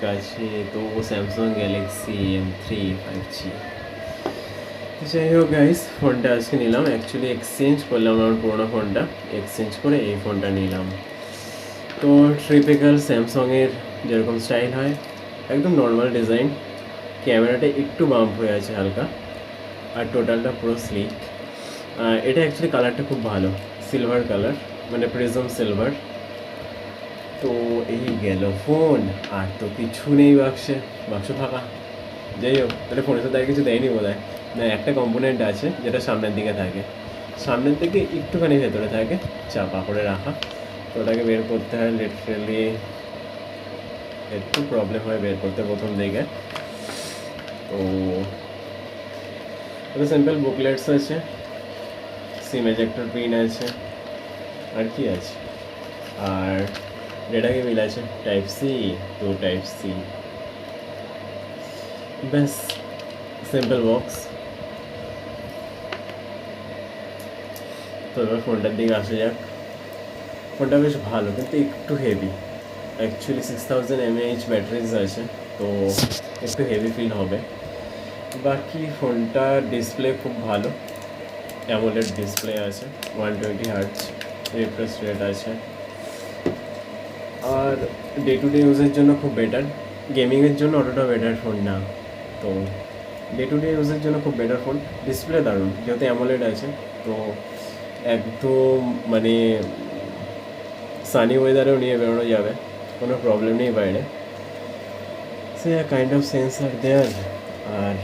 কাছে তো Samsung Galaxy M3 5G। যাই হোক গাইস, ফোনটা আজকে নিলাম, অ্যাকচুয়ালি এক্সচেঞ্জ করলাম আমার পুরোনো ফোনটা, এক্সচেঞ্জ করে এই ফোনটা নিলাম। তো ট্রিপিক্যাল স্যামসাংয়ের যেরকম স্টাইল হয়, একদম নর্মাল ডিজাইন, ক্যামেরাটা একটু বাম্প হয়ে আছে হালকা, আর টোটালটা পুরো স্লিক। এটা অ্যাকচুয়ালি কালারটা খুব ভালো, সিলভার কালার, মানে প্রিজম সিলভার। তো এই গেল ফোন, আর তো কিছু নেই বাক্সে, বাক্স ফাঁকা। যাই হোক, তাহলে ফোনে তো তাই কিছু দেয়নি বোধ হয়, না একটা কম্পোনেন্ট আছে যেটা সামনের দিকে থাকে, সামনের দিকে একটুখানি ভেতরে থাকে চাপা করে রাখা, তো ওটাকে বের করতে হয় লিটারেলি, একটু প্রবলেম হয় বের করতে প্রথম দিকে। তো ওটা সিম্পল বুকলেটস আছে, সিম এজেক্টর পিন আছে, আর কি আছে, আর ডেটা কেবিল আছে, type C to type C, ব্যাস সিম্পল বক্স। তো এবার ফোনটার দিকে আসা যাক। ফোনটা বেশ ভালো কিন্তু একটু হেভি, অ্যাকচুয়ালি 6000 mAh ব্যাটারিজ আছে, তো একটু হেভি ফিল হবে। বাকি ফোনটার ডিসপ্লে খুব ভালো, AMOLED ডিসপ্লে আছে, 120 Hz রিফ্রেশ রেট আছে, আর ডে টু ডে ইউজের জন্য খুব বেটার, গেমিংয়ের জন্য অতটা বেটার ফোন না, তো ডে টু ডে ইউজের জন্য খুব বেটার ফোন। ডিসপ্লে দারুণ, যেহেতু AMOLED আছে, তো একদম মানে সানি ওয়েদারেও নিয়ে বেরোনো যাবে, কোনো প্রবলেম নেই বাইরে। সে কাইন্ড অফ সেন্স আর দেয়ার। আর